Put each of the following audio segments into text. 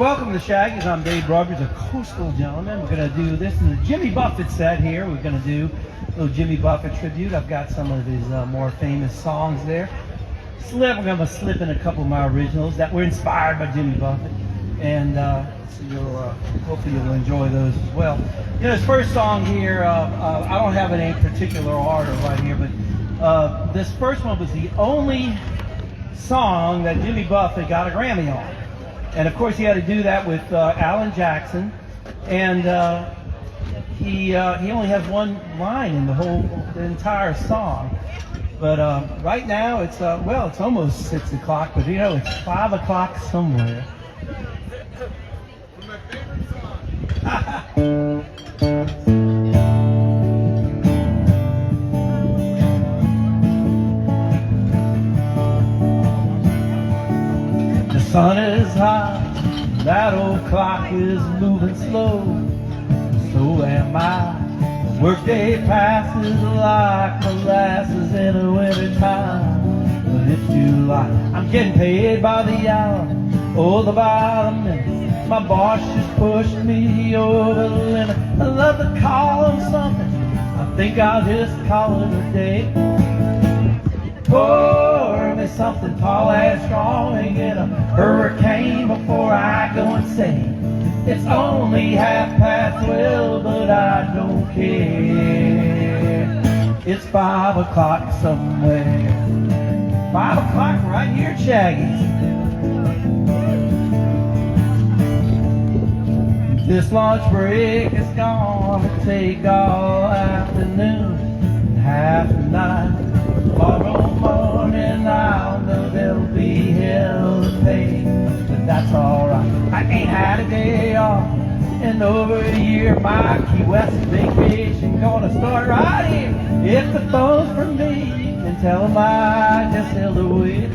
welcome to Shaggys. I'm Dave Rogers, a coastal gentleman. We're going to do this in the Jimmy Buffett set here. We're going to do a little Jimmy Buffett tribute. I've got some of his more famous songs there. We're going to slip in a couple of my originals that were inspired by Jimmy Buffett. And so hopefully you'll enjoy those as well. You know, this first song here, I don't have it in any particular order right here, but this first one was the only song that Jimmy Buffett got a Grammy on. And of course he had to do that with Alan Jackson, and he only has one line in the entire song. But right now it's well, it's almost 6 o'clock, but you know it's 5 o'clock somewhere. My favorite song. The sun is high, that old clock is moving slow, so am I. Workday passes like molasses in the winter time. But it's July, I'm getting paid by the hour, or by the minute. My boss just pushed me over the limit. I love to call him something, I think I'll just call it a day. Pour me something tall and strong and get a hurricane before I go insane. It's only 12:30, but I don't care. It's 5 o'clock somewhere. 5 o'clock right here at Shaggys. This lunch break is gonna take all afternoon and half the night. Tomorrow morning I'll know there'll be hell to pay, but that's alright. I ain't had a day off in over a year. My Key West vacation gonna start right here. If the phone's for me, you can tell them I just held away.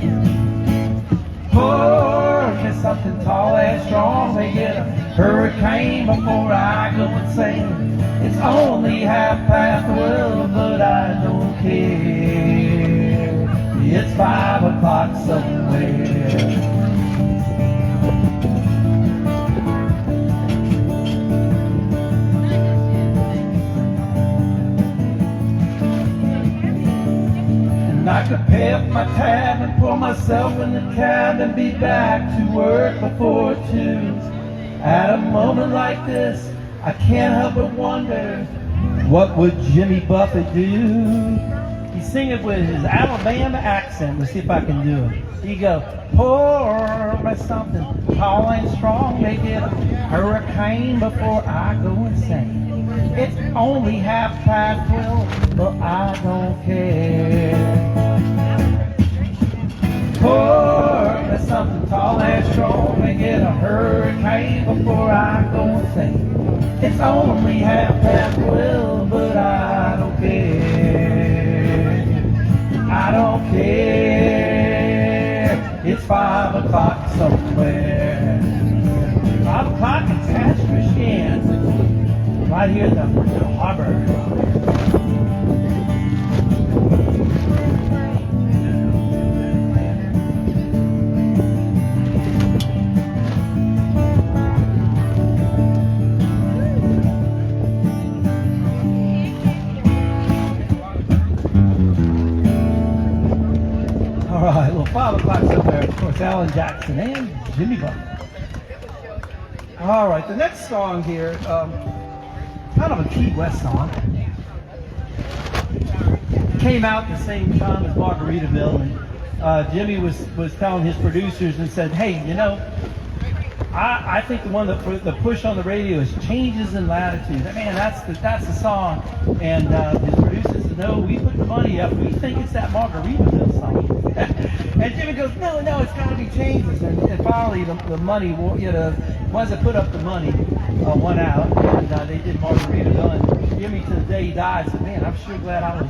Pour me something tall and strong, they get a hurricane before I go insane. It's only 12:30, but I don't care. It's 5 o'clock somewhere. I could pay up my tab and pour myself in the cab and be back to work before 2. At a moment like this, I can't help but wonder, what would Jimmy Buffett do? He's singing with his Alabama accent. Let's see if I can do it. He goes, pour me something tall and strong, make it a hurricane before I go insane. It's only 12:30, but I don't care. Pour me something tall and strong and get a hurricane before I go insane. It's only 12:30, but I don't care. I don't care. It's 5 o'clock somewhere. 5 o'clock in Tash, Michigan. Right here at the harbor. All right, well, 5 o'clock somewhere, of course, Alan Jackson and Jimmy Buffett. All right, the next song here, kind of a Key West song. Came out the same time as Margaritaville, and Jimmy was telling his producers and said, hey, you know, I think the one that the push on the radio is Changes in Latitude. Man, that's the song. And his producers said, no, we put the money up. We think it's that Margaritaville song. And Jimmy goes, no, it's got to be Changes. And finally, the money, you know, the ones that put up the money won out, and they did Margaritaville. And Jimmy, to the day he died, said, man, I'm sure glad I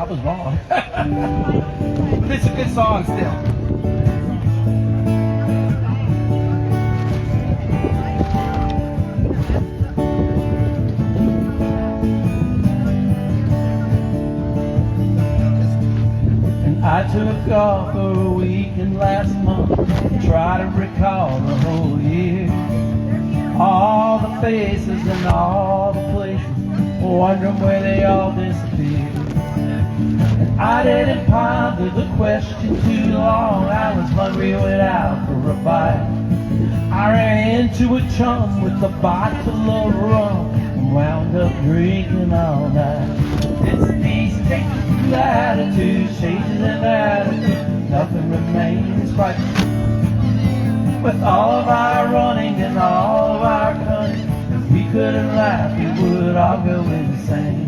was wrong. But it's a good song still. I took off for a weekend last month try to recall the whole year, all the faces and all the places, wondering where they all disappeared. And I didn't ponder the question too long. I was hungry, went out for a bite. I ran into a chum with a bottle of rum and wound up drinking all night. It's these changes in attitude, changes in attitude, nothing remains quite. With all of our running and all of our cunning, if we couldn't laugh, we would all go insane.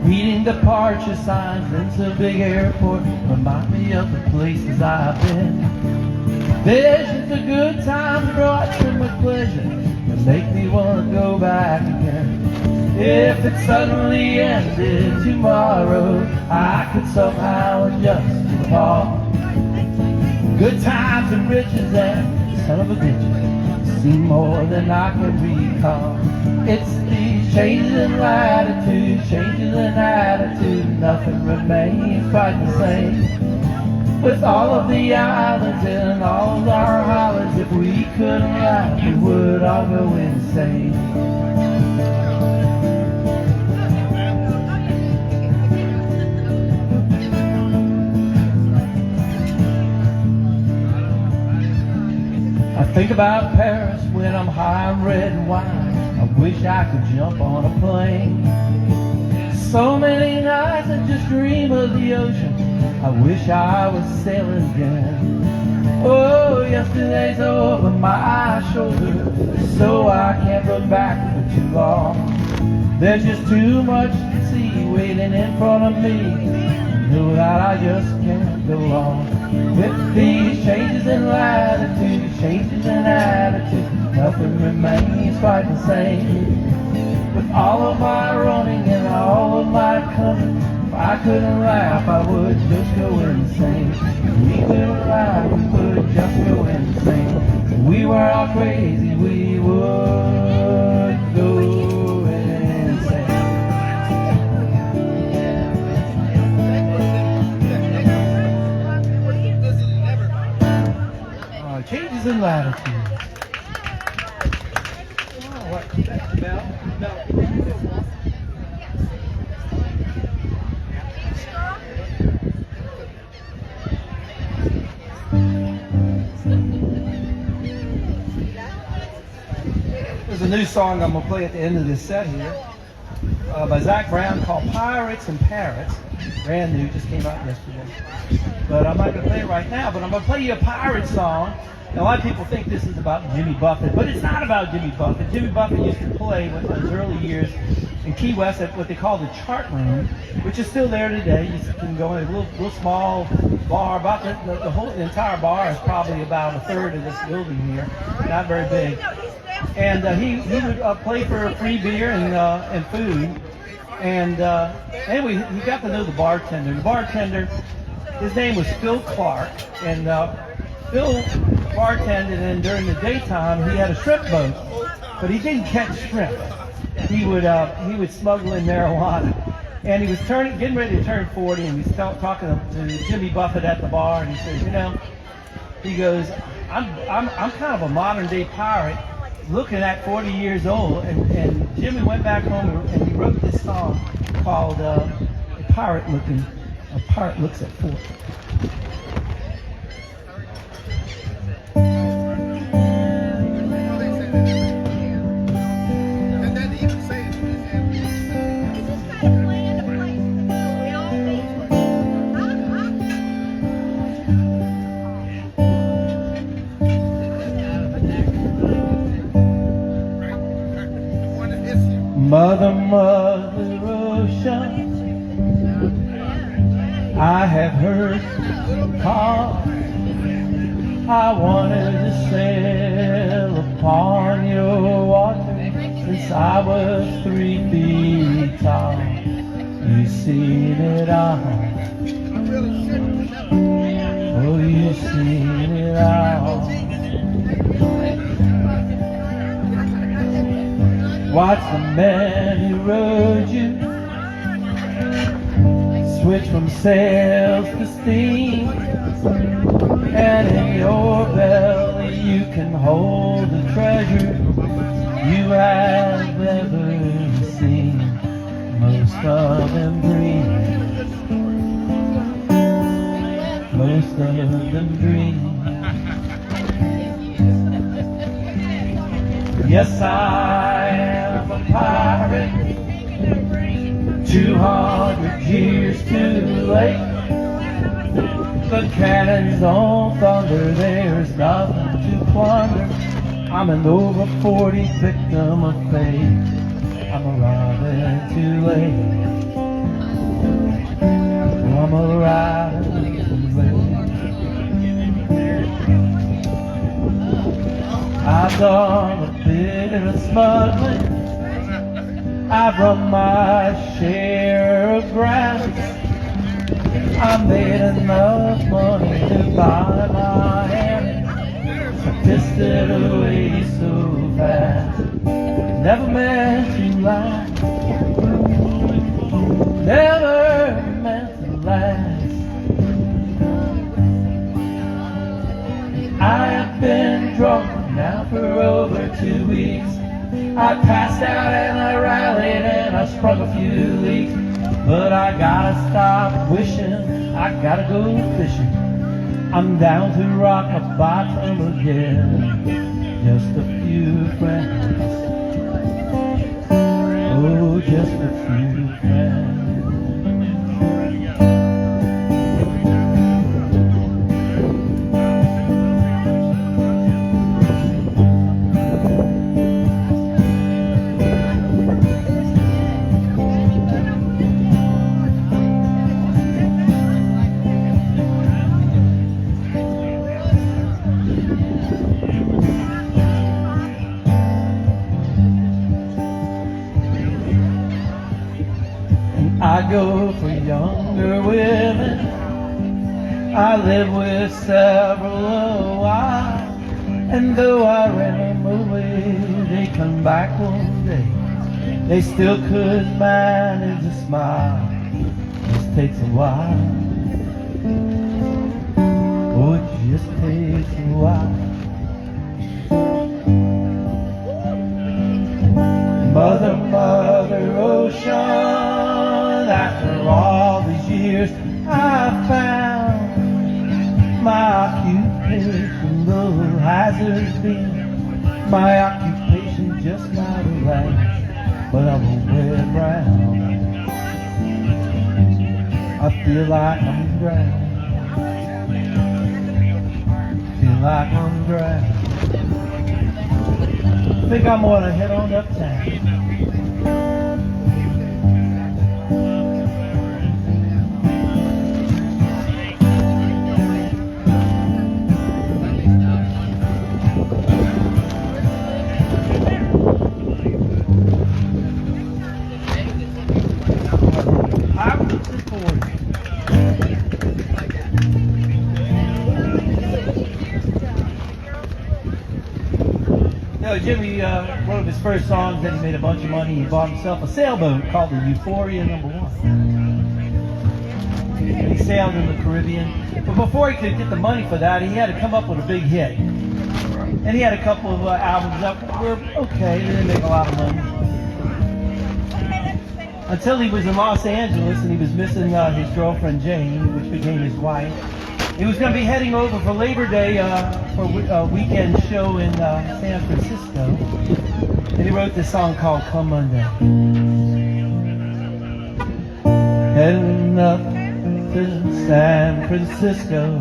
Reading departure signs into a big airport remind me of the places I've been. Visions of good times brought to my pleasure and make me want to go back again. If it suddenly ended tomorrow, I could somehow adjust to the fall. Good times and riches and son of a bitch seem more than I can recall. It's these changes in latitude, changes in attitude, nothing remains quite the same. With all of the islands and all of our hollers, if we couldn't laugh, we would all go insane. I think about Paris when I'm high on red wine. I wish I could jump on a plane. So many nights I just dream of the ocean. I wish I was sailing again. Oh, yesterday's over my shoulder, so I can't look back for too long. There's just too much to see waiting in front of me. I know that I just can't go on. With these changes in latitude, changes in attitude, nothing remains quite the same. With all of my running and all of my coming, if I couldn't laugh, I would just go insane. If we couldn't laugh, we would just go insane. If we were all crazy, we would go insane. Changes in latitude. Oh, what? That's Bell? No. There's a new song I'm going to play at the end of this set here by Zach Brown called Pirates and Parrots. Brand new, just came out yesterday. But I'm not going to play it right now, but I'm going to play you a pirate song. Now, a lot of people think this is about Jimmy Buffett, but it's not about Jimmy Buffett. Jimmy Buffett used to play in his early years in Key West at what they call the Chart Room, which is still there today. You can go in a little small bar. About the entire bar is probably about a third of this building here, not very big. And he would play for free beer and food. And anyway, he got to know the bartender. The bartender, his name was Phil Clark, and Phil bartended, and during the daytime he had a shrimp boat, but he didn't catch shrimp. He would smuggle in marijuana, and he was getting ready to turn 40, and he was talking to Jimmy Buffett at the bar, and he says, he goes, I'm kind of a modern day pirate, looking at 40 years old, and Jimmy went back home and he wrote this song called A Pirate Looks at 40. Mother, Mother Ocean, I have heard call. I wanted to sail upon your water since I was 3 feet tall. You seen it all. Oh, you seen it all. Watch the man who rode you switch from sails to steam. hold the treasure you have ever seen. Most of them dream. Most of them dream. Yes, I am a pirate, 200 years too late. The cannons don't thunder, there's nothing to plunder. I'm an over 40 victim of fate. I'm arriving too late. Oh, I'm arriving too late. I've done a bit of smuggling. I've run my share of ground. I made enough money to buy my hand. I pissed it away so fast. Never meant to lie. Never meant to last. I have been drunk now for over 2 weeks. I passed out and I rallied and I sprung a few leaks. But I gotta stop wishing, I gotta go fishing. I'm down to rock a bottom again. Just a few friends. Oh, just a few friends. I go for younger women. I live with several a while. And though I ran them away, they come back one day. They still could manage a smile. Just takes a while. Oh, it just takes a while. Mother, Mother Ocean, after all these years I found my occupation, though hazard's been. My occupation just might have last, but I won't wear it round. I feel like I'm drowned. Feel like I'm drowned. I think I'm gonna head on uptown. No, Jimmy, one of his first songs that he made a bunch of money, he bought himself a sailboat called the Euphoria #1. And he sailed in the Caribbean. But before he could get the money for that, he had to come up with a big hit. And he had a couple of albums that were okay, they didn't make a lot of money. Until he was in Los Angeles and he was missing his girlfriend Jane, which became his wife. He was going to be heading over for Labor Day for a weekend show in San Francisco. And he wrote this song called Come Monday. Heading up to San Francisco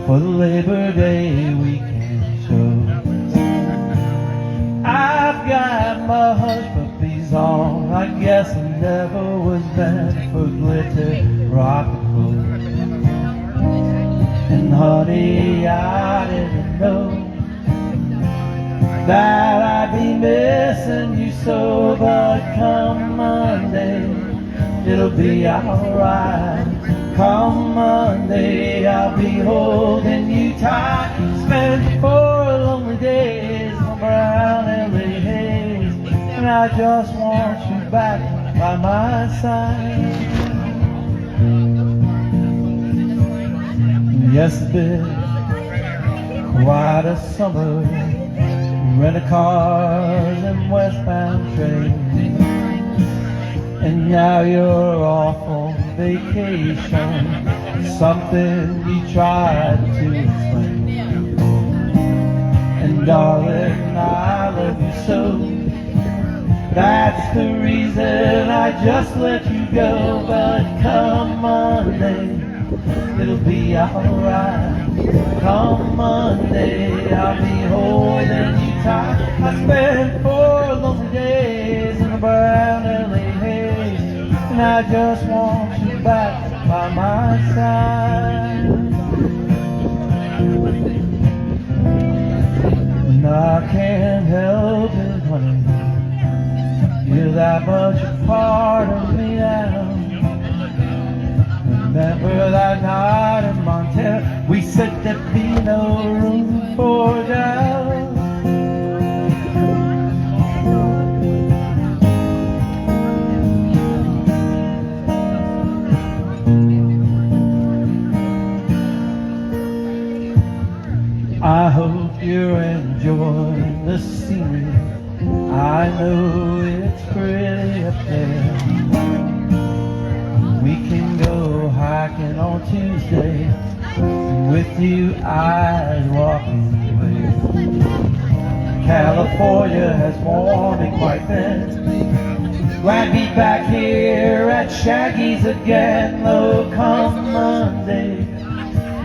for the Labor Day weekend show. I've got my hush puppies on. I guess I never was meant for glitter, rock and roll. And honey, I didn't know that I'd be missing you so, but come Monday, it'll be alright. Come Monday, I'll be holding you tight. Spend 4 lonely days on brown LA haze, and I just want you back by my side. Yes, babe, Quite a summer, rent-a-cars and westbound trains. And now you're off on vacation, something you tried to explain. And darling, I love you so, that's the reason I just let you go. But come Monday, it'll be alright. Come Monday, I'll be holding you tight. I spent 4 lonely days in the brown LA haze, and I just want you back by my side. And I can't help it, honey, you're that much a part of me now. Remember that night in Montana, we said there'd be no room for doubt. I hope you're enjoying the scenery. I know it's pretty up there. We can go hiking on Tuesday, with you eyes walking away. California has worn me quite thin. Glad to be back here at Shaggys again. Though come Monday,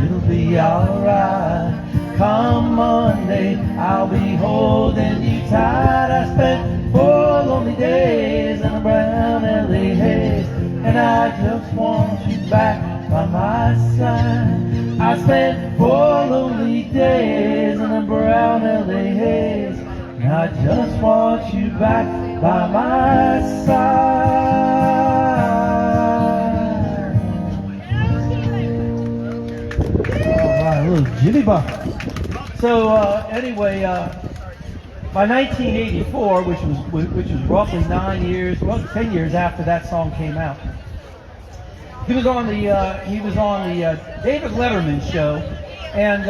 it'll be alright. Come Monday, I'll be holding you tight. I spent 4 lonely days in a brown LA haze, and I just want you back by my side. I spent 4 lonely days in a brown LA haze, and I just want you back by my side. All right, a little Jimmy Buffett. So anyway, by 1984, which was roughly 9 years, well, 10 years after that song came out, he was on the David Letterman show, and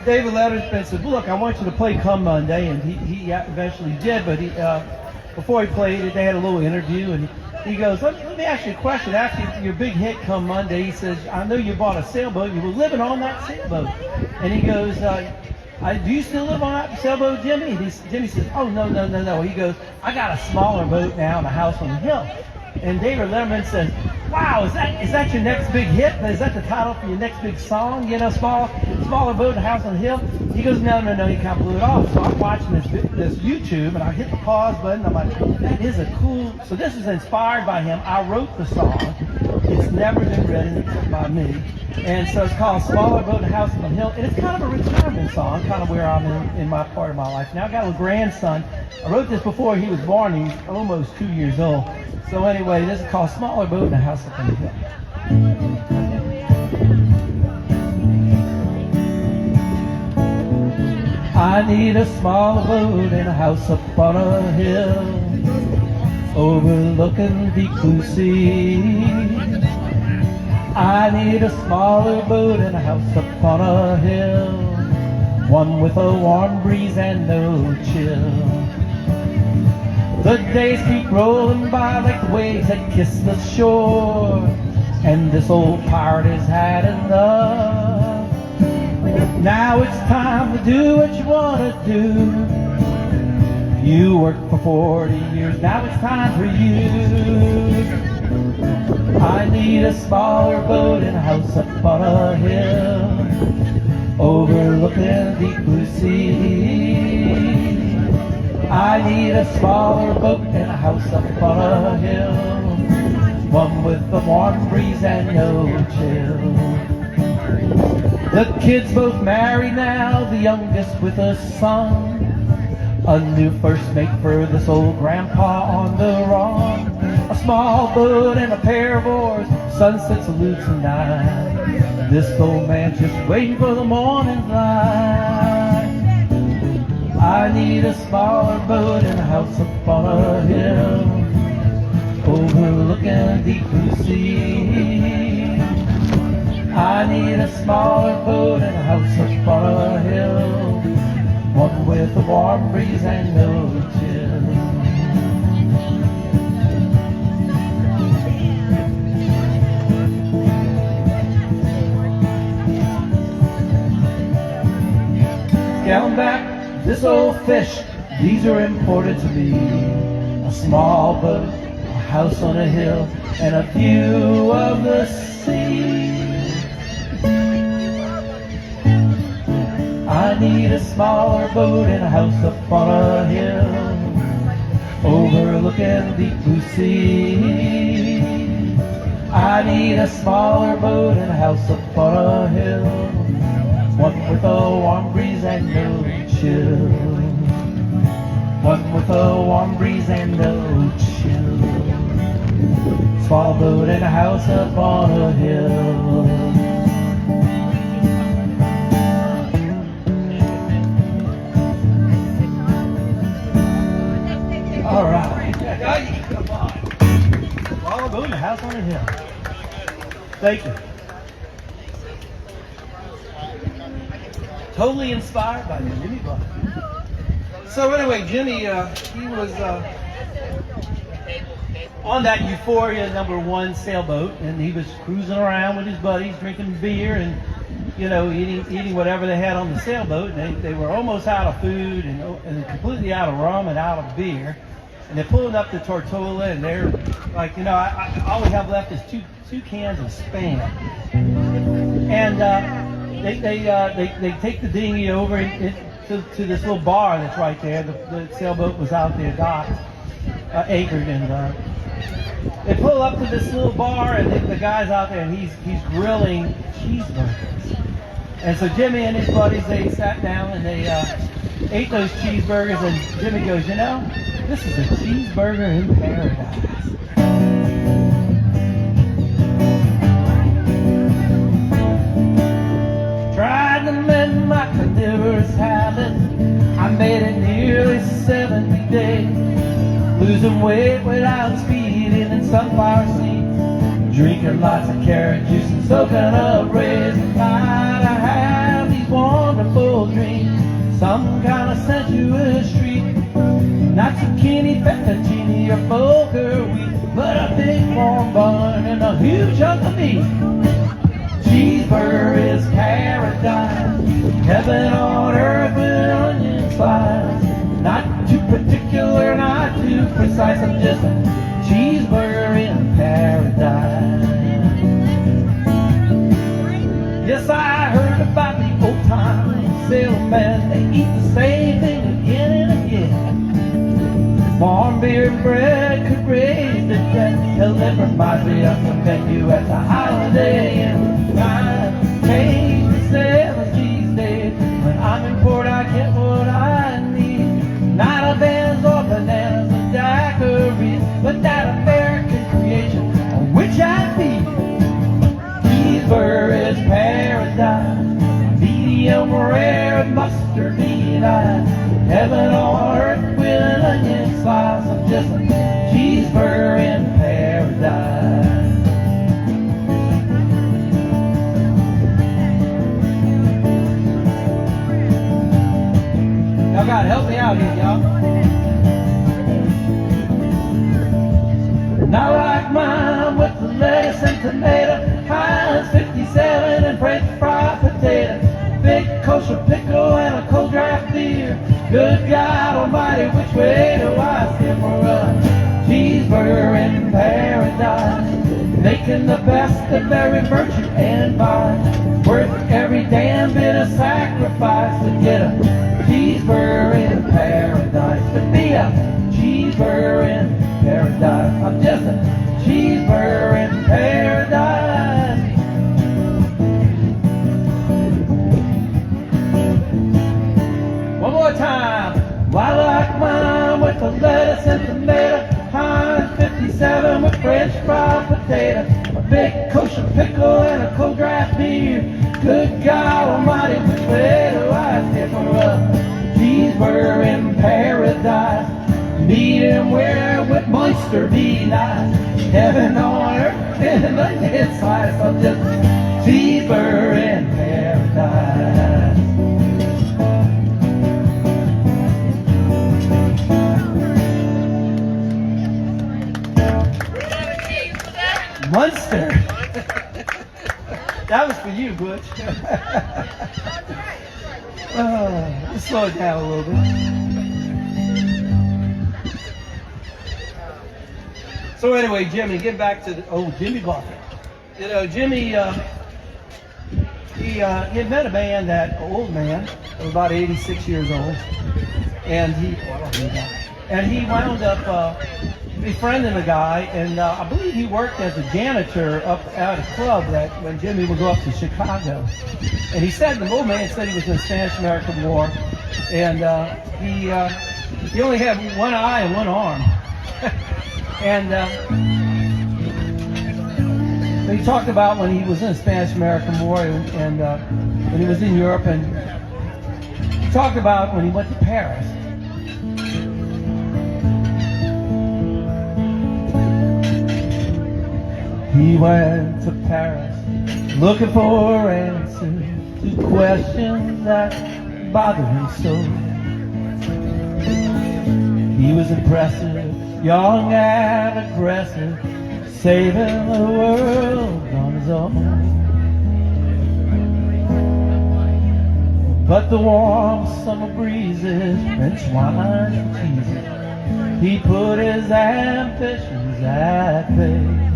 David Letterman said, "Look, I want you to play Come Monday," and he eventually did. But before he played it, they had a little interview, and he goes, let me ask you a question. After your big hit Come Monday, he says, "I know you bought a sailboat. You were living on that sailboat." And he goes, "Do you still live on that sailboat, Jimmy?" And Jimmy says, "Oh, no. He goes, "I got a smaller boat now and a house on the hill." And David Letterman says, "Wow, is that your next big hit? Is that the title for your next big song? You know, smaller boat and a house on the hill?" He goes, No. He kind of blew it off. So I'm watching this YouTube, and I hit the pause button. I'm like, that is a cool. So this is inspired by him. I wrote the song. It's never been written except by me. And so it's called Smaller Boat and House on the Hill. And it's kind of a retirement song, kind of where I'm in my part of my life. Now I got a grandson. I wrote this before he was born. He's almost 2 years old. So anyway, this is called Smaller Boat and a House Up on the Hill. I need a smaller boat and a house up on a hill, overlooking deep blue sea. I need a smaller boat and a house up on a hill, one with a warm breeze and no chill. The days keep rolling by like waves that kiss the shore, and this old pirate has had enough. Now it's time to do what you want to do. You worked for 40 years, now it's time for you. I need a smaller boat and a house up on a hill, overlooking the deep blue sea. I need a smaller boat and a house up on a hill, one with a warm breeze and no chill. The kids both married now, the youngest with a son, a new first mate for this old grandpa on the run. A small boat and a pair of oars, sunset salutes tonight. This old man's just waiting for the morning light. I need a smaller boat and a house up on a hill, overlooking the deep blue sea. I need a smaller boat and a house up on a hill, one with a warm breeze and no chill. Scouting back this old fish, these are important to me. A small boat, a house on a hill, and a view of the sea. I need a smaller boat and a house up on a hill, overlooking the deep blue sea. I need a smaller boat and a house up on a hill, one with a warm breeze and no chill. One with a warm breeze and no chill. Small boat and a house up on a hill. All right. Come on. Small boat and a house on a hill. Thank you. Totally inspired by Jimmy Buffett. So anyway, Jimmy, he was on that Euphoria #1 sailboat, and he was cruising around with his buddies, drinking beer and, you know, eating whatever they had on the sailboat. And they were almost out of food and completely out of rum and out of beer. And they're pulling up the Tortola, and they're like, you know, all we have left is two cans of Spam. And they take the dinghy over to this little bar that's right there. The sailboat was out there docked, anchored, and they pull up to this little bar, and the guy's out there, and he's grilling cheeseburgers. And so Jimmy and his buddies, they sat down and they ate those cheeseburgers, and Jimmy goes, you know, this is a cheeseburger in paradise. Tried to mend my carnivorous habit. I made it nearly 70 days, losing weight without speeding in sunflower seeds, drinking lots of carrot juice and soaking up rays. At night I have these wonderful dreams, some kind of sensuous treat, not zucchini, fettuccine, or bulgur wheat, but a big warm bun and a huge hunk of meat. Cheeseburger is paradise, heaven on earth with onion slices. Not too particular, not too precise, I'm just a cheeseburger in paradise. Yes, I heard about the old time sailormen, they eat the same thing again and again. Warm beer and bread could raise the dead. Hell, it reminds me of the menu at the Holiday Inn. Time change the 70s days. When I'm in port, I get what I need. Not a bands or bananas or daiquiris, but that American creation on which I feed. Cheeseburger is paradise, medium rare mustard bean eyes, heaven on earth with an onion slice. I'm just a cheeseburger in paradise. Y'all gotta help me out here, y'all. And I like mine with the lettuce and tomato, Heinz 57 and French fried potato, big kosher pickle and a cold draft beer. Good God Almighty, which way do I steer for a cheeseburger in paradise? Making the best of every virtue and vice, worth every damn bit of sacrifice to get a cheeseburger in paradise. To be a cheeseburger in paradise, I'm just a cheeseburger in paradise. One more time. Well, I like mine with the lettuce and tomato, Heinz 57 with French fried potato, a big kosher pickle and a cold draft beer. Good God Almighty, which way do I steer for a cheeseburger in paradise? Medium rare with moisture be nice, heaven on earth and onion slice. I'm just a cheeseburger in That was for you, Butch. Let's slow it down a little bit. So anyway, Jimmy, get back to the Jimmy Buffett. You know, Jimmy, he had met a man, that old man, about 86 years old, and he wound up befriending a guy, and I believe he worked as a janitor up at a club that when Jimmy would go up to Chicago. And he said, the old man said he was in the Spanish-American War, and he only had one eye and one arm. And he talked about when he was in the Spanish-American War and when he was in Europe, and he talked about when he went to Paris. He went to Paris looking for answers to questions that bothered him so. He was impressive, young and aggressive, saving the world on his own. But the warm summer breezes, French wine and cheeses, he put his ambitions at bay.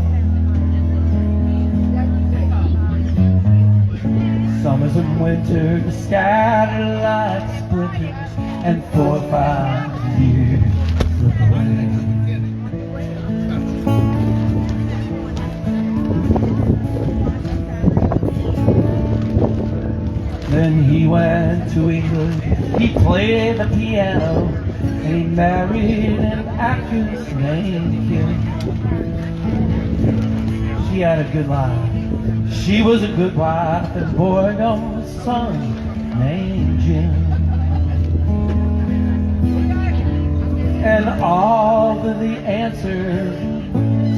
Summers and winters scattered like splinters, and 4 or 5 years slip away. Then he went to England, he played the piano, and he married an actress named Kim. She had a good life, she was a good wife, and bore them a son named Jim. And all of the answers,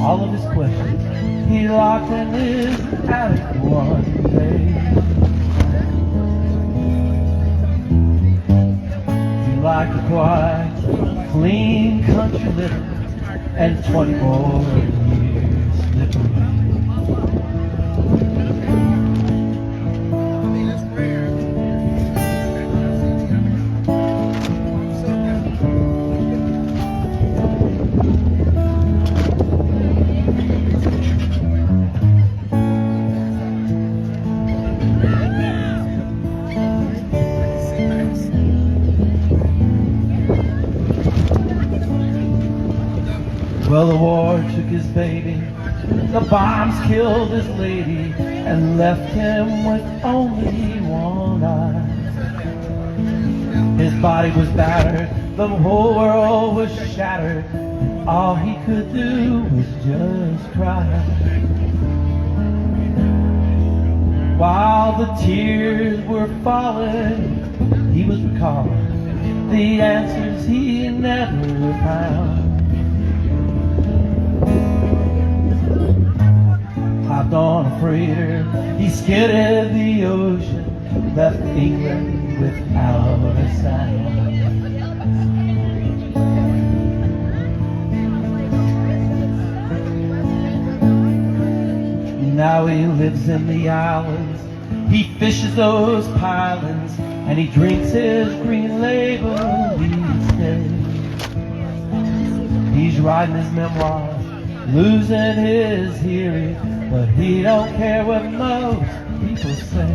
all of his questions, he locked in his attic one day. He liked a quiet, clean country living, and 24 years slipped away. Well, the war took his baby, the bombs killed his lady, and left him with only one eye. His body was battered, the whole world was shattered, and all he could do was just cry. While the tears were falling, he was recalling the answers he never found. Hopped on a freighter, he skidded the ocean, left England without a sound. Now he lives in the islands, he fishes those pilings, and he drinks his green label each day. He's writing his memoirs, losing his hearing, but he don't care what most people say.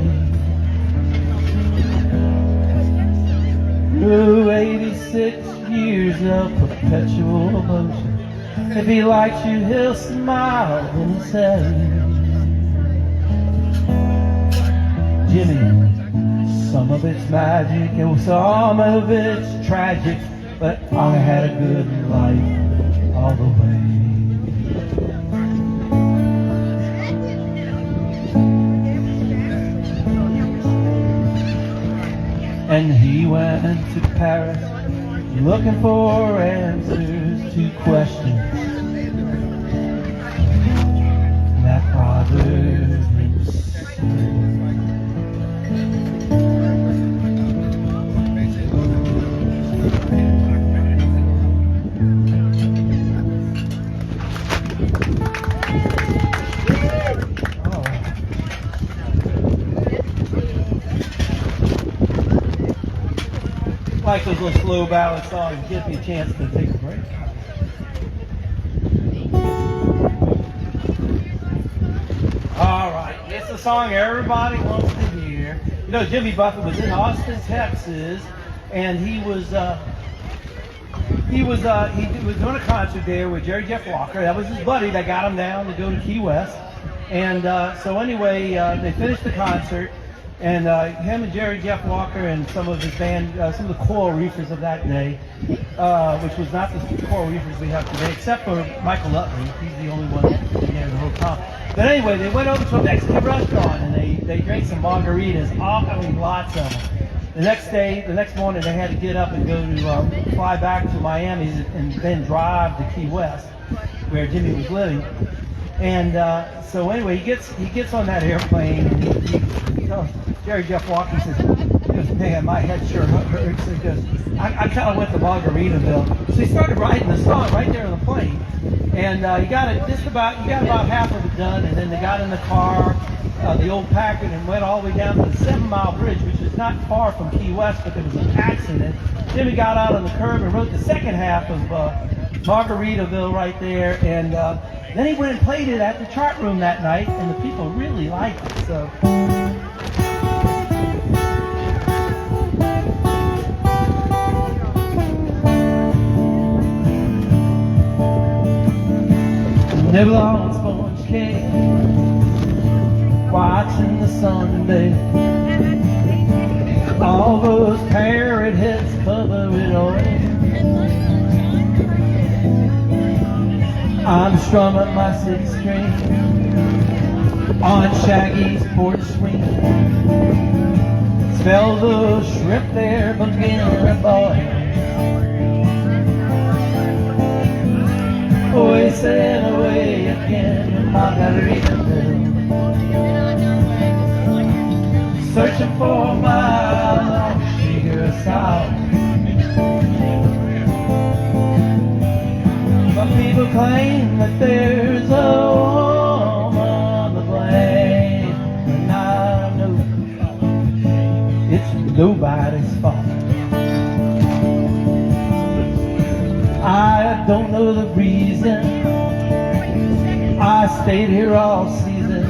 Through 86 years of perpetual emotion, if he likes you, he'll smile and say, Jimmy, some of it's magic and some of it's tragic, but I had a good life all the way. And he went to Paris looking for answers to questions that bothered him so. like those little slow ballad songs. Give me a chance to take a break. All right, it's a song everybody wants to hear. You know, Jimmy Buffett was in Austin, Texas, and he was doing a concert there with Jerry Jeff Walker. That was his buddy that got him down to go to Key West. And so anyway, they finished the concert, and him and Jerry Jeff Walker and some of his band, some of the Coral Reefers of that day, which was not the Coral Reefers we have today, except for Michael Utley. He's the only one in there the whole time. But anyway, they went over to a Mexican restaurant and they drank some margaritas. Lots of them. The next morning, they had to get up and go to fly back to Miami and then drive to Key West, where Jimmy was living. And so anyway, he gets on that airplane and he tells Jerry Jeff Walker, he goes, man, my head sure hurts. He goes, I kind of went to Margaritaville. So he started writing the song right there on the plane. And he got about half of it done, and then they got in the car, the old Packard, and went all the way down to the 7 Mile Bridge, which is not far from Key West, but there was an accident. Jimmy got out on the curb and wrote the second half of Margaritaville right there, and then he went and played it at the chart room that night, and the people really liked it. So. Nibble on sponge cake, watching the sun bathe. All those parrot heads cover it all. I'm strumming my 6th string on Shaggys' porch swing. Smell the shrimp there, beginning boy. Wasting away again in Margaritaville, searching for my long sugar salt. Some people claim that there's a woman to blame, and I know it's nobody's fault. I don't know the reason I stayed here all season,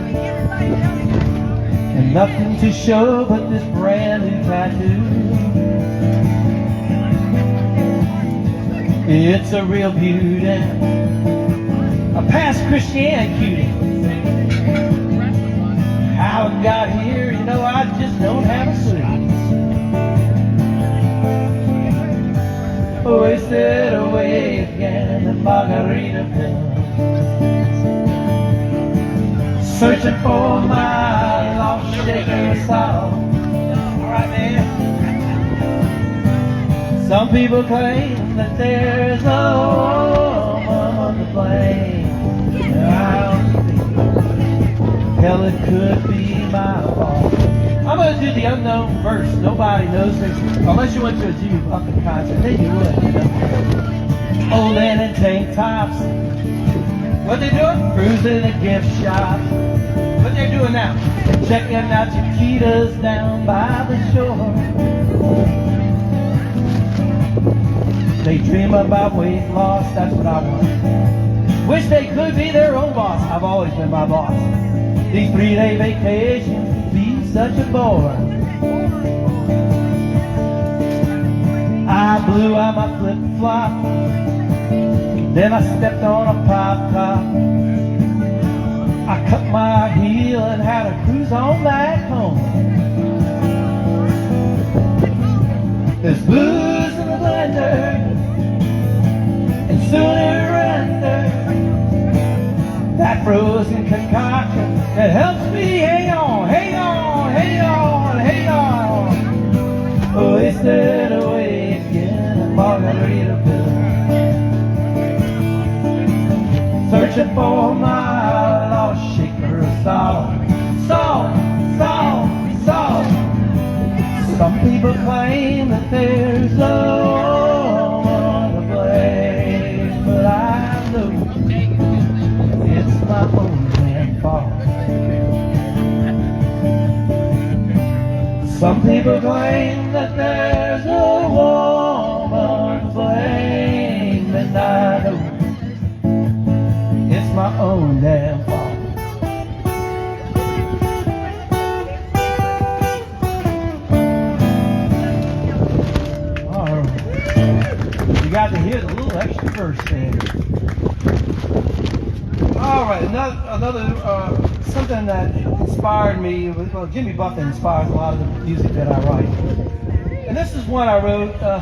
and nothing to show but this brand new tattoo. It's a real beauty, a past Christian cutie. How it got here, you know, I just don't have a clue. Wasted away again in Margaritaville, searching for my lost shaker salt. All right, man. Some people claim that there's a woman to blame. I don't think, hell, it could be my fault. I'm going to do the unknown verse. Nobody knows this. Unless you went to a Jimmy Buffett concert, then you would, you know. Old men in tank tops. What they doing? Cruising the gift shop. What they're doing now? Checking out Chiquitas down by the shore. They dream about weight loss, that's what I want. Wish they could be their own boss. I've always been my boss. These 3-day vacations be such a bore. I blew out my flip-flop, then I stepped on a pop top. I cut my heel and had a cruise on back home. There's booze in the blender, and soon it'll render. That frozen concoction that helps me hang on, hang on, hang on, hang on. Wasted away again in Margaritaville, searching for my lost shaker of salt. Salt, salt, salt. Some people claim that there's no one to blame, but I know it's my own damn fault. Some people claim that there's a woman flame, and I know it's my own damn fault. All right. You got to hear the little extra verse there. All right, another something that inspired me. Well, Jimmy Buffett inspires a lot of the music that I write, and this is one I wrote. I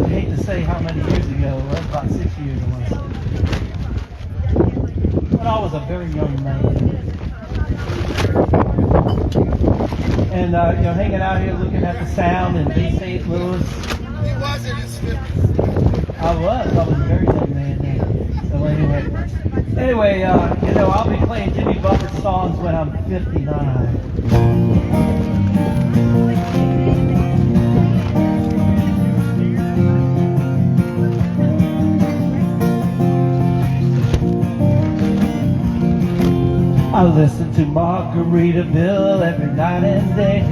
hate to say how many years ago. Well, about 6 years, I want to say. When I was a very young man, and hanging out here looking at the sound in St. Louis. He was in his 50s. I was a very young man then. So anyway, I'll be playing Jimmy Buffett songs when I'm 59. I listen to Margaritaville every night and day.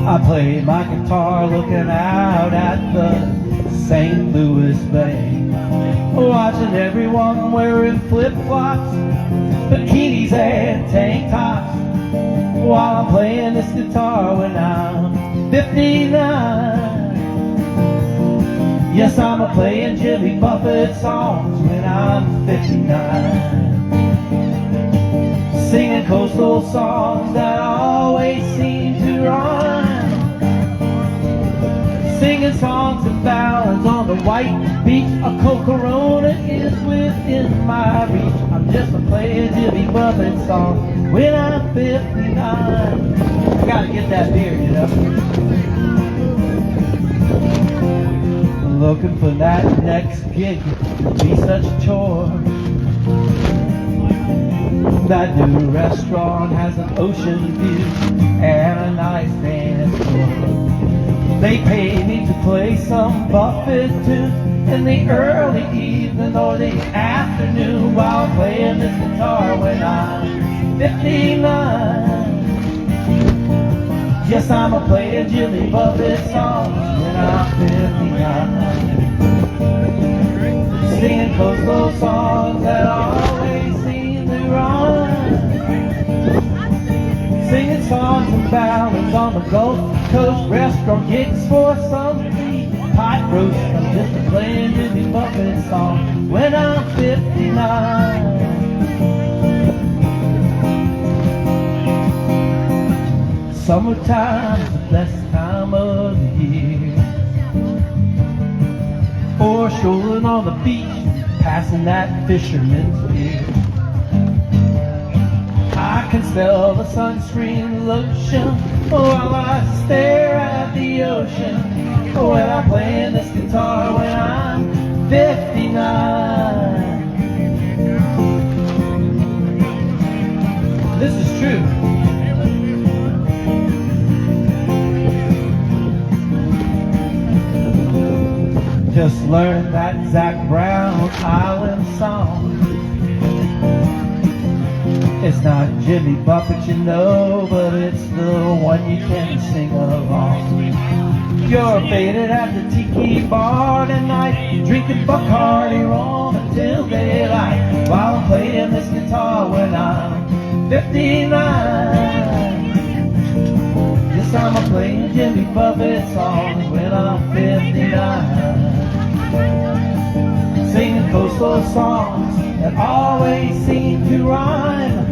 I play my guitar looking out at the St. Louis Bay, watching everyone wearing flip-flops, bikinis and tank tops, while I'm playing this guitar when I'm 59. Yes, I'm playing Jimmy Buffett songs when I'm 59, singing coastal songs that always seem to rhyme, singing songs and ballads on the white beach. A cold Corona is within my reach. I'm just playing Jimmy Buffett songs when I'm 59. I gotta get that beer, Looking for that next gig would be such a chore. That new restaurant has an ocean view and a nice dance floor. They pay me to play some Buffett tunes in the early evening or the afternoon while I'm playing this guitar when I'm 59. Yes, I'm playing Jimmy Buffett songs when I'm 59, singing coastal songs that always seem to rhyme, singing songs and ballads on the Gulf Coast, restaurant gigs for some pot roast. I'm just playing Jimmy Buffett songs when I'm 59. Summertime's the best time of the year, or strolling on the beach, passing that fisherman's beer. I can smell the sunscreen lotion while I stare at the ocean when I'm playing this guitar when I'm 59. This is true. Just learned that Zac Brown Island song. It's not Jimmy Buffett, but it's the one you can sing along. You're faded at the tiki bar tonight, drinking Bacardi rum until daylight, while I'm playing this guitar when I'm 59. Yes, I'm playing Jimmy Buffett songs when I'm 59, singing coastal songs that always seem to rhyme,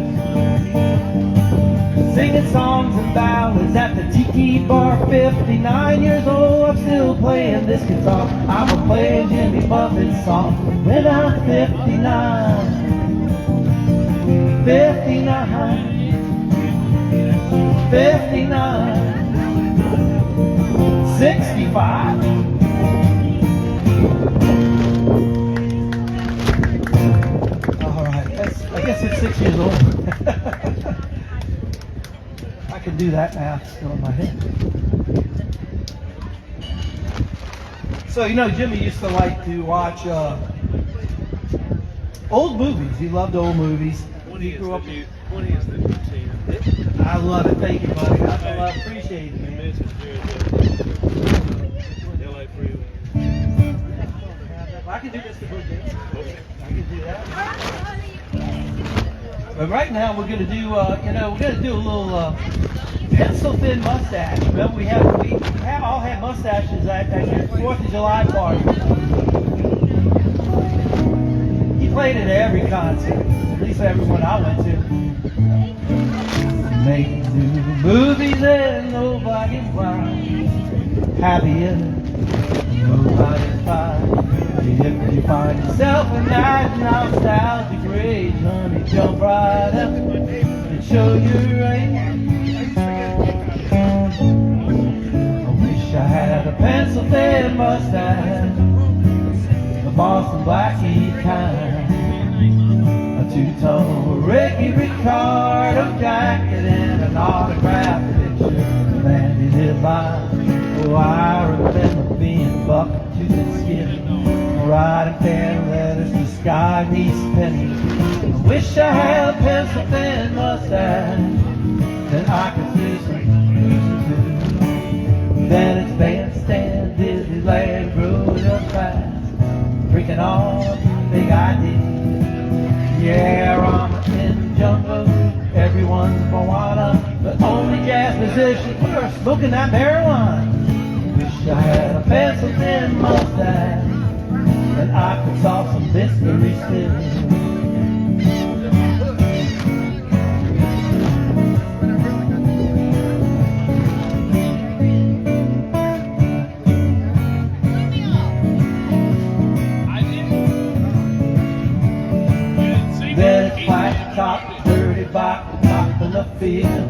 singing songs and ballads at the tiki bar. 59 years old, I'm still playing this guitar. I'm playing Jimmy Buffett songs when I'm 59. 59, 59, 65. I guess it's 6 years old. I can do that math still in my head. So, Jimmy used to like to watch old movies. He loved old movies. He grew up. 20 is the new 10. I love it. Thank you, buddy. I appreciate it, man. I can do this to both days. I can do that. But right now we're gonna do, we're gonna do a little pencil thin mustache. Remember we all had mustaches at your 4th of July party. He played it at every concert, at least every one I went to. Make new movies and nobody's blind. Happier, nobody's fine. If you find yourself in that nostalgic rage, honey, jump right up and show your age. I wish I had a pencil thin mustache, the Boston Blackie kind, a two-tone Ricky Ricardo jacket, and an autographed picture banded by. Oh, I remember being buck tooth and skin, writing pen letters to Sky Niece Penny. I wish I had a pencil thin mustache, then I could do some cruising too. Then it's bandstand, Disneyland, growing up fast, freaking all big ideas. Yeah, I'm in the jungle, everyone's Moana, but only jazz musicians were smoking that marijuana. Wish I had a pencil thin mustache, and I could solve some mysteries still. Then it's flat top, dirty box, top in the field,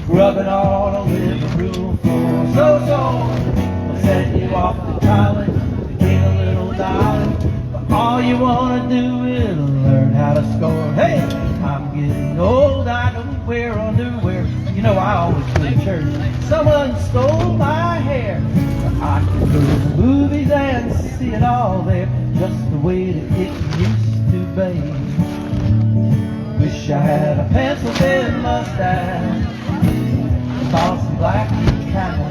rubbing all the living room floor. So, I'll send you off to college to get a little knowledge. But all you want to do is learn how to score. Hey, I'm getting old, I don't wear underwear. You know I always go to church. Someone stole my hair. But I can go to the movies and see it all there, just the way that it used to be. Wish I had a pencil thin mustache, Boston Blackie kind,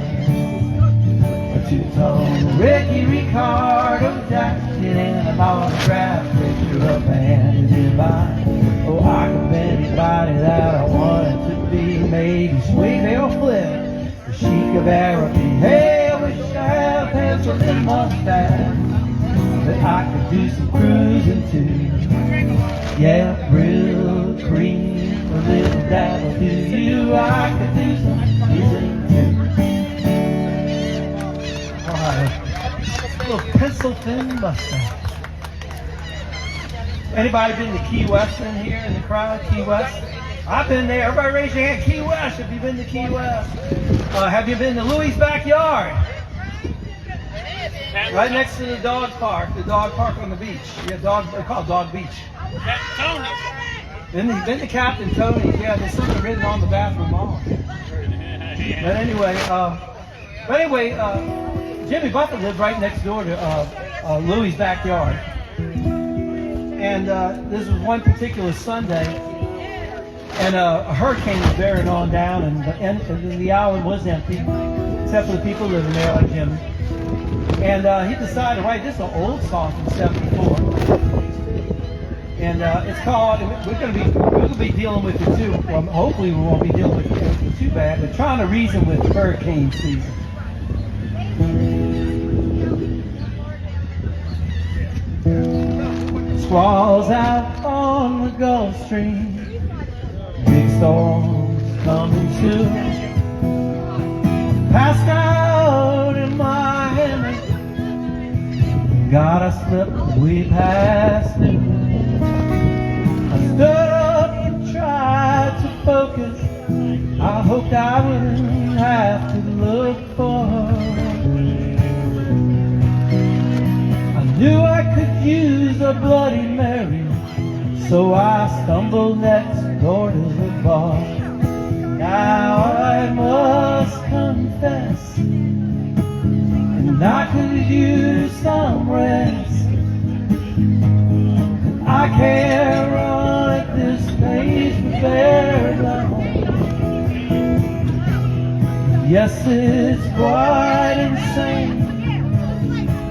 a two-tone Ricky Ricardo jacket, and an autographed picture up handed by. Oh, I could be anybody that I wanted to be. Maybe Sweet Hill Flip, the chic of Araby. Hey, I wish I had a pencil thin mustache, that I could do some cruising too. Yeah, real cream, a little dabble to you. I could do some cruising too. Alright, a little pencil thin mustache. Anybody been to Key West in here in the crowd? Key West? I've been there. Everybody raise your hand. Key West, if you've been to Key West. Have you been to Louis' backyard? Right next to the dog park on the beach. Yeah, they call it Dog Beach. Tony. Been to Captain Tony's. Yeah, there's something written on the bathroom wall. But anyway, Jimmy Buffett lived right next door to Louis' backyard. And this was one particular Sunday, and a hurricane was bearing on down, and the island was empty, except for the people living there, like Jimmy. And he decided to write this an old song from '74, and it's called. We're going to be dealing with it too. Well, hopefully we won't be dealing with it too bad. But trying to reason with hurricane season. Squalls out on the Gulf Stream, big storms coming soon. Passed out in my hammock, got a slip way past noon. I stood up and tried to focus, I hoped I wouldn't have to look for her. I knew I could use a Bloody Mary, so I stumbled next door to the bar. Now I must confess, and I could use some rest. And I can't run at this pace for very long. Yes, it's quite insane.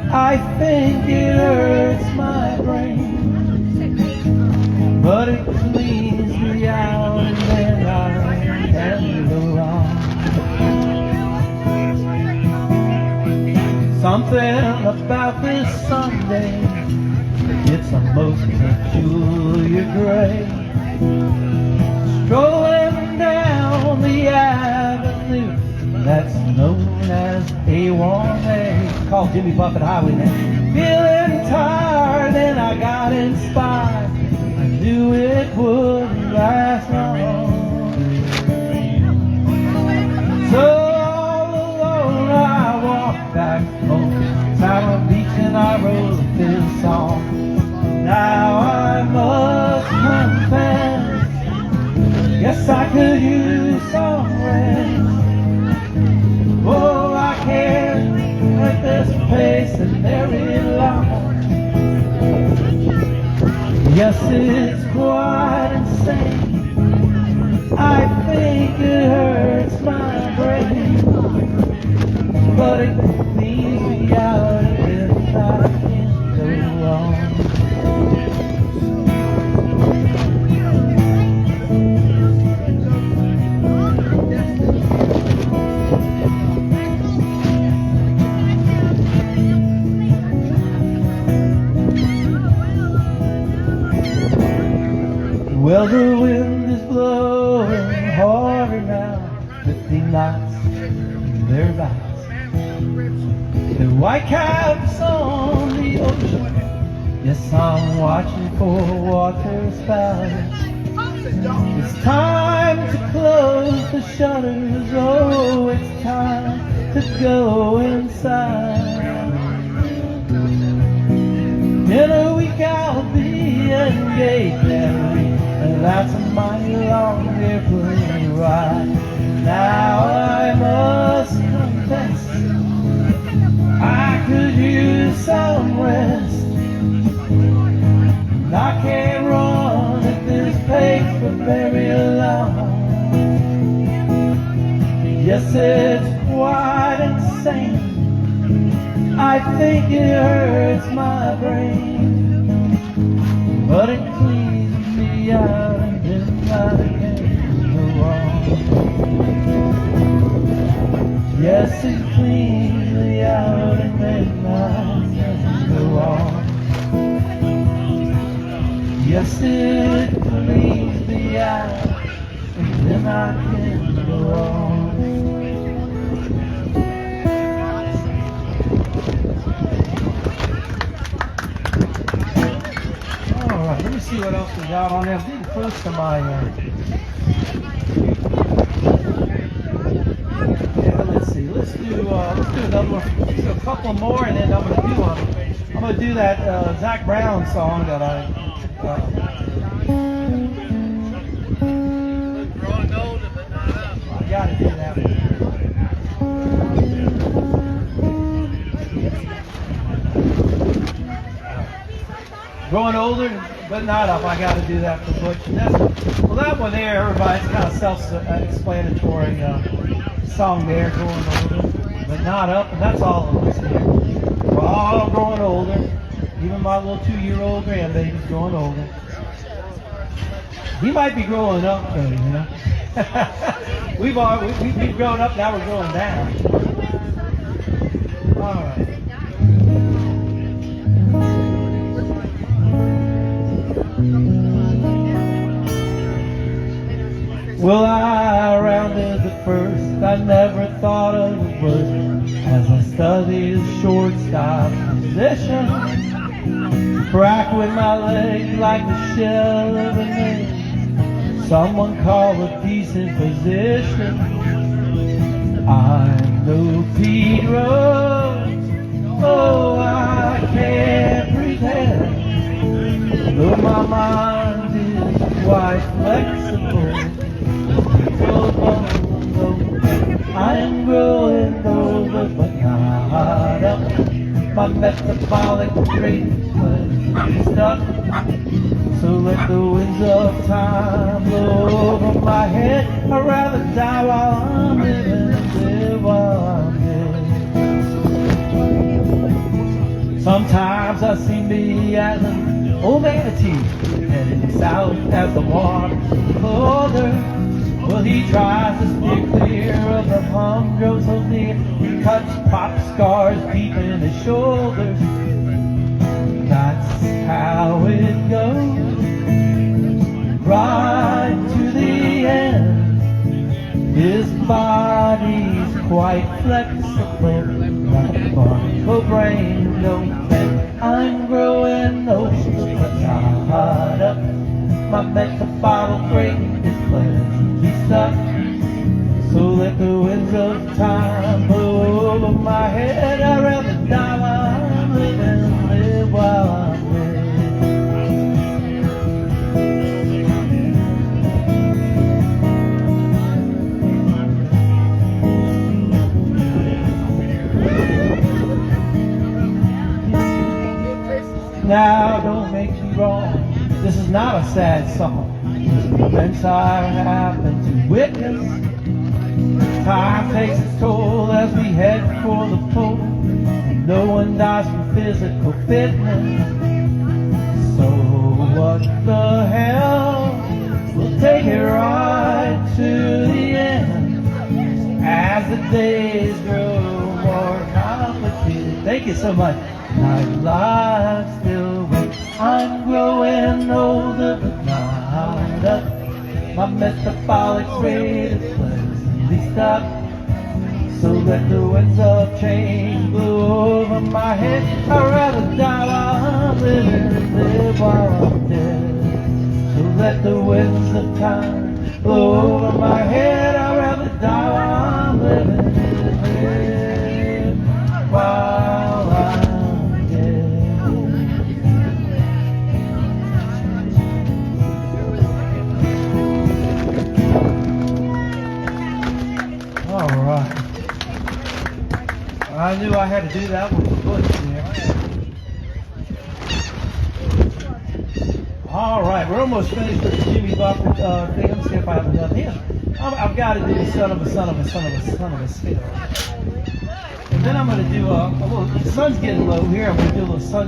I think it hurts my brain, but it cleans me out and then I can go on. Something about this Sunday, it's a most peculiar gray. Strolling down the avenue that's known as A1A, called Jimmy Buffett Highway now. Feeling tired and I got inspired. I knew it wouldn't last long. So all alone I walked back home, sat on the beach and I wrote this song. Now I must confess, yes, I could use some rest. Oh, I can't let this pace and very long. Yes, it's quite insane. I think it hurts my brain, but it leaves me out if I can't go on. Well, the wind is blowing harder now, 50 knots thereabouts. The white caps on the ocean, yes, I'm watching for water spouts. It's time to close the shutters, oh, it's time to go inside. In a week I'll be engaged, and that's a mighty long airplane ride. Now I must confess, I could use some rest. And I can't run at this pace for very long. Yes, it's quite insane. I think it hurts my brain, but it cleans me out and then I can go on. Yes, it cleans me out and then I can go on. Yes, it cleans me out and then I can go on. Alright, let me see what else we got on there. I'm getting close to my yeah, let's see. Let's do another one. Let's do a couple more, and then I'm gonna do that Zach Brown song that I gotta do that one. Growing older, but not up. I got to do that for Butch. And well, that one there, everybody's kind of self-explanatory song there, growing older, but not up. And that's all of us here. We're all growing older. Even my little 2-year-old grandbaby's growing older. He might be growing up, though, you know. we've grown up. Now we're growing down. All right. Well, I rounded the first, I never thought of the worst, as I studied the shortstop position. Crack with my legs like the shell of an egg, someone call a decent position. I'm no Pete Rose, oh, I can't pretend, though my mind is quite flexible. I'm growing older, but not up. My metabolic rate was stuck. So let the winds of time blow over my head. I'd rather die while I'm living. see me as an old manatee heading south as the water's colder. Well, he tries to steer clear of the humdrum so near. He cuts pop scars deep in his shoulders. That's how it goes, right to the end. His body's quite flexible, like a barnacle brain, don't bend. I'm growing old, but not up. My metabolic rate is pleasantly stuck. So let the winds of time blow over my head. I'd rather die while I'm living than live while I'm dead. Now, don't make me wrong, this is not a sad song. It's the events I happen to witness. Time takes its toll as we head for the pole. No one dies from physical fitness. So what the hell? We'll take it right to the end as the days grow more complicated. Thank you so much. Life still waits. I'm growing older, but not up. My metabolic rate is pleasantly stuck. So let the winds of change blow over my head. I'd rather die while I'm living than live while I'm dead. So let the winds of time blow over my head. I'd rather die while I'm living than live while I'm I knew I had to do that with the bush there. All right, we're almost finished with the Jimmy Buffett thing. Let me see if I have enough here. I've got to do the son of a son of a son of a son of a still. And then I'm going to do a little, the sun's getting low here. I'm going to do a little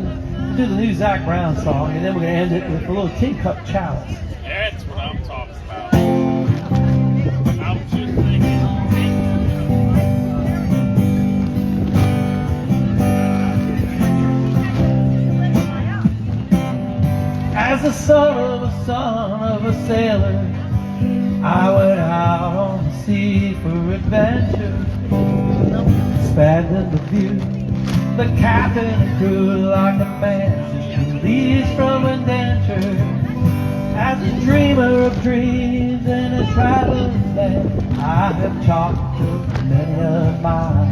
do the new Zach Brown song, and then we're going to end it with a little tin cup chalice. That's what I'm talking about. I was just thinking. As the son of a sailor, I went out on the sea for adventure. Expanding the view, the captain and crew like a man just released from indenture. As a dreamer of dreams in a traveling land, I have talked to many of mine,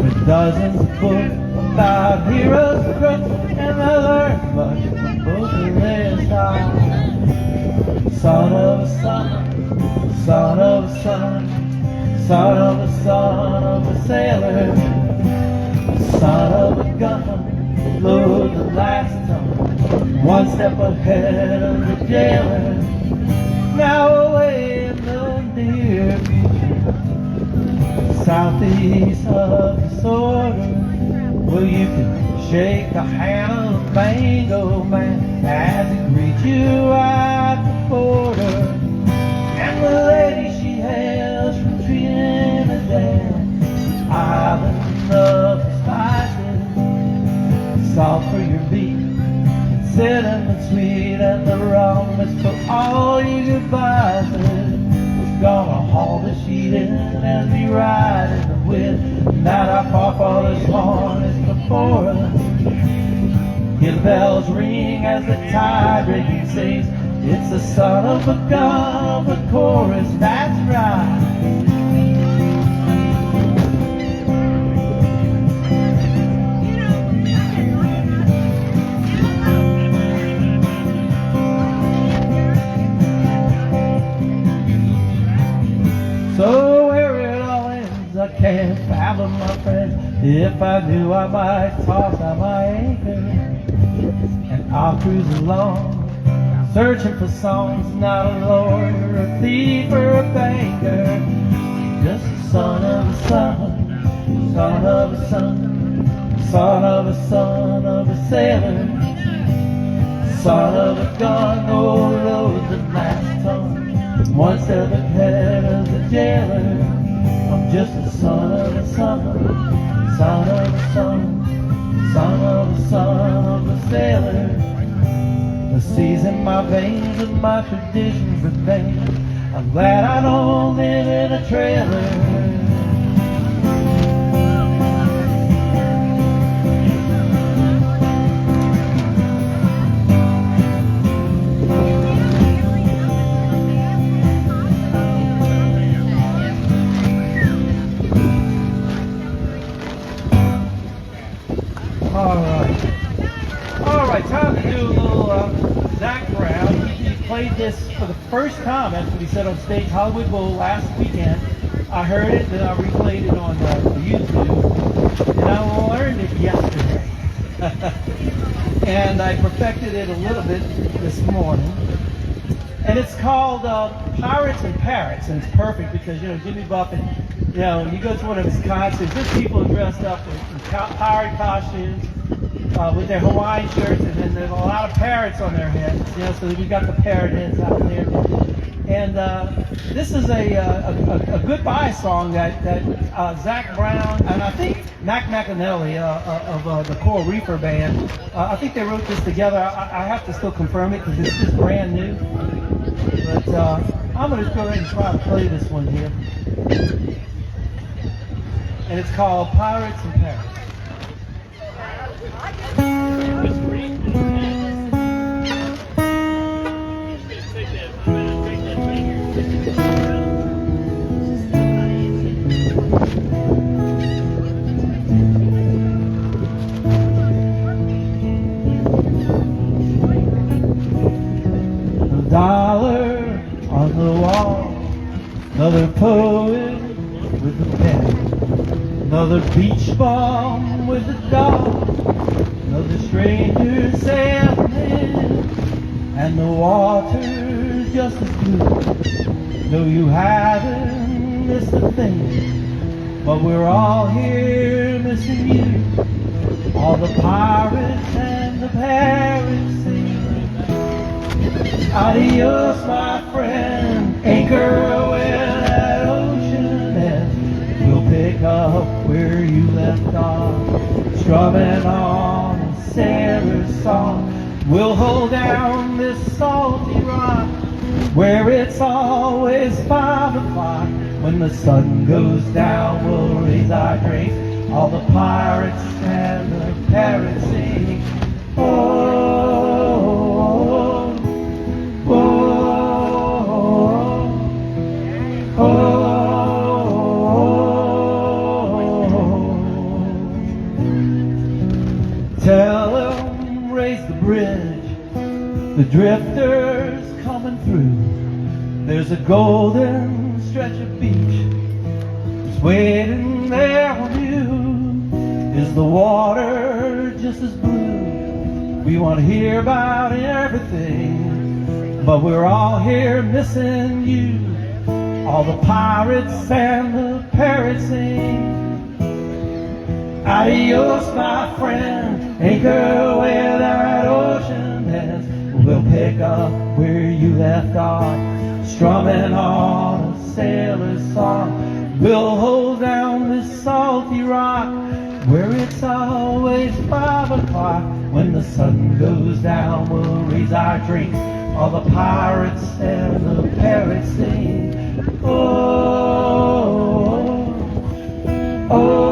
with dozens of books about heroes, crooks, and I learned much from both of their sides. Son of a son, son of a son, son of a son of a sailor, son of a gun, load the last ton, one step ahead of the jailer. Now away in the near future, southeast of the sorter, well, you can shake the hand of the Mango Man as he greets you at the border. And the lady she hails from Trinidad, island of spices, salt for your beef, cinnamon sweet, and the rum is for all your goodbyes. We're gonna haul the sheet in as we ride in the wind. Now our forefathers' horn is before us. Hear the bells ring as the tide breaking sings. It's the son of a gun, the chorus, that's right. So where it all ends, I can't fathom, my friend. If I knew, I might toss out my anchor, and I'll cruise along, searching for songs, not a lawyer, a thief, or a banker. Just a son of a son, son of a son, son of a sailor, son of a gun, oh loads of last ton. One step ahead of the jailer, I'm just a son of a son of a son of a son, son of a son of a sailor. The seas in my veins and my traditions remain. I'm glad I don't live in a trailer. All right, time to do a little Zach Brown. He played this for the first time, that's what he said on stage, Hollywood Bowl last weekend. I heard it, then I replayed it on YouTube, and I learned it yesterday. And I perfected it a little bit this morning. And it's called Pirates and Parrots, and it's perfect because, you know, Jimmy Buffett, you know, you go to one of his concerts, there's people dressed up in pirate costumes, with their Hawaiian shirts, and then there's a lot of parrots on their heads, you know, so we got the parrot heads out there. And this is a goodbye song that Zach Brown, and I think Mac McAnally of the Coral Reefer Band, I think they wrote this together. I have to still confirm it because it's just brand new. But I'm going to go ahead and try to play this one here. And it's called Pirates and Parrots. Dollar on the wall, another poet with a pen, another beach bum with a dog, another stranger sailing in, and the water's just as blue. No, you haven't missed a thing, but we're all here missing you. All the pirates and the parrots sing. Adios, my friend, anchor where that ocean ends. We'll pick up where you left off, strumming on a sailor's song. We'll hold down this salty rock, where it's always 5 o'clock. When the sun goes down, we'll raise our drink. All the pirates and the parrots sing. Oh, tell them, raise the bridge, the drifters coming through. There's a golden stretch of beach that's waiting there on you. Is the water just as blue? We want to hear about everything, but we're all here missing you. All the pirates and the parrots sing. Adios, my friend, anchor where that ocean ends. We'll pick up where you left off, strumming on a sailor's song. We'll hold down this salty rock, where it's always 5 o'clock. When the sun goes down, we'll raise our drink. All the pirates and the parrots sing. Oh, oh.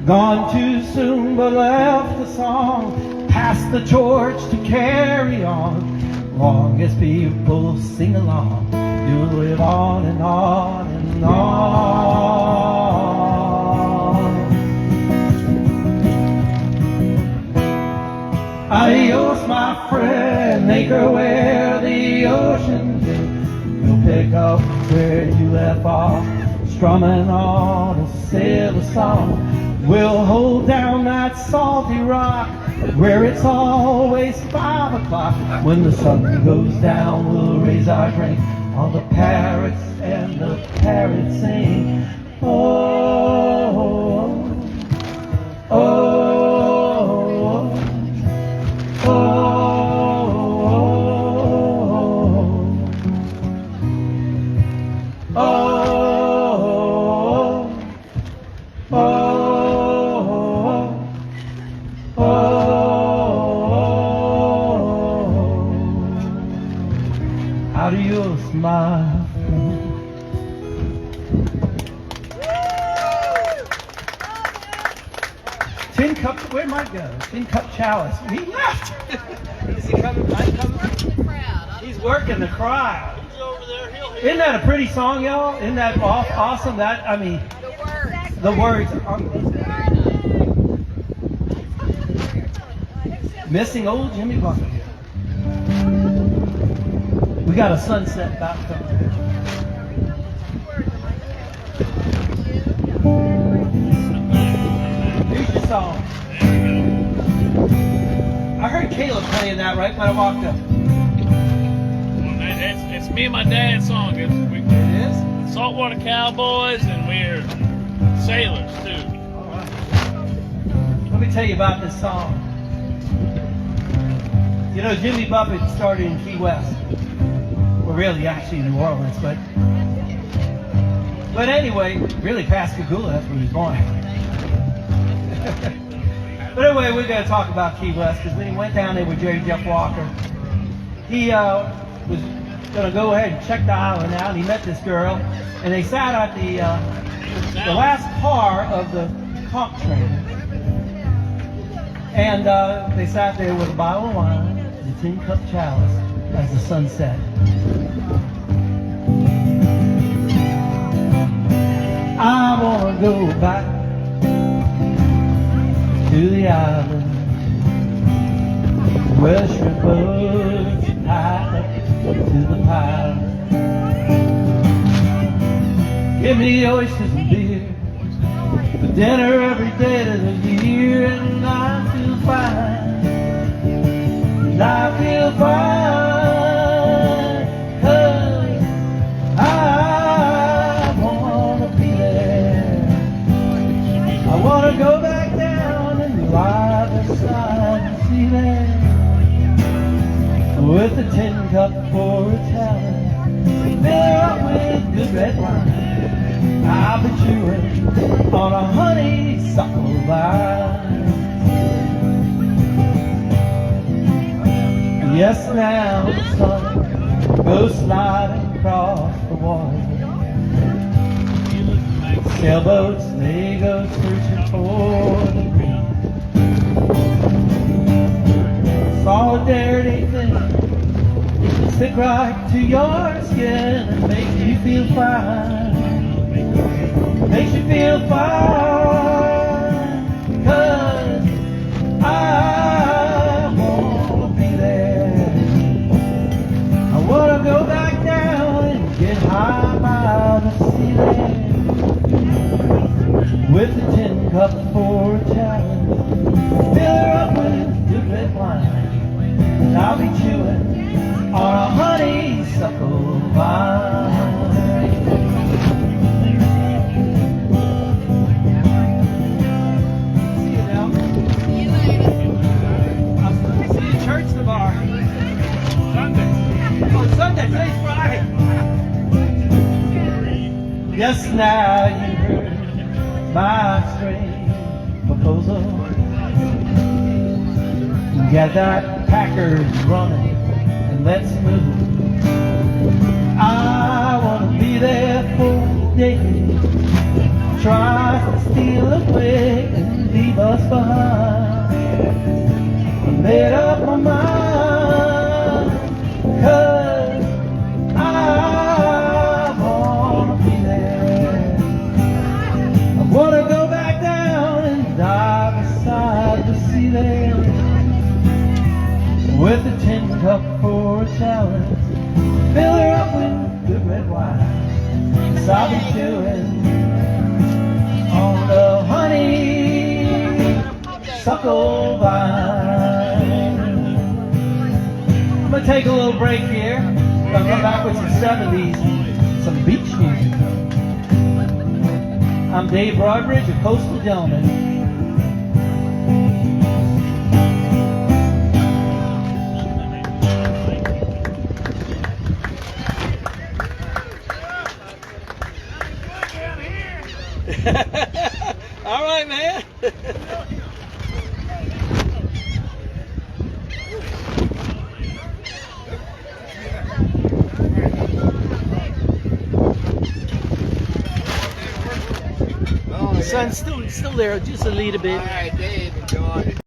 Gone too soon, but left the song, passed the torch to carry on. Long as people sing along, you'll live on and on and on. Adios, my friend, anchor where the ocean is. We'll pick up where you left off, strumming on a sailor song. We'll hold down that salty rock, where it's always 5 o'clock. When the sun goes down, we'll raise our drink. All the parrots and the parrots sing. Oh, oh, oh, oh, oh, oh, oh. How do you smile? Tin cup, where'd Mike go? Tin cup chalice. He left. Is he coming? Mike coming? He's working the crowd. Isn't that a pretty song, y'all? Isn't that awesome? That, I mean, the words are missing old Jimmy Buffett. We got a sunset about to come. Here's your song. I heard Caleb playing that right when I walked up. It's me and my dad's song. It is? Saltwater Cowboys, and we're sailors too. All right. Let me tell you about this song. You know, Jimmy Buffett started in Key West. Well, really, actually, New Orleans, but anyway, really Pascagoula, that's where he was born. But anyway, we're going to talk about Key West, because when he went down there with Jerry Jeff Walker, he was going to go ahead and check the island out, and he met this girl, and they sat at the last car of the conch train. And they sat there with a bottle of wine, and a tin cup chalice, as the sun set. I want to go back to the island where shrimp boats tie up to the pile. Give me oysters and beer for dinner every day of the year, and I feel fine. And I feel fine, 'cause I wanna be there. I wanna go back down and lie beside the sea there, with a tin cup for a towel, fill her up with good red wine. I'll be chewing on a honeysuckle vine. Yes, now the sun goes sliding across the water. Sailboats, they go searching for the green. Solidarity thing, stick right to your skin and make you feel fine. Makes you feel fine, 'cause I wanna be there. I wanna go back down and get high by the sea there, with a tin cup for a challenge, fill her up with good red wine, and I'll be chewing on a honeysuckle vine. Sunday, today's Friday. Yes, now you heard my strange proposal. Get that Packard running and let's move. I wanna be there for the day. Try to steal away and leave us behind. I made up my mind, 'cause I wanna be there. I wanna go back down and die beside the sea there, with a tin cup for a challenge, fill her up with good red wine, 'cause I'll be chewing on the honeysuckle vine. gonna take a little break here. Gonna come back with some 70s, some beach music. I'm Dave Broadbridge, a coastal gentleman. All right, man. Oh, The sun's still there, just a little bit. All right, Dave, enjoy.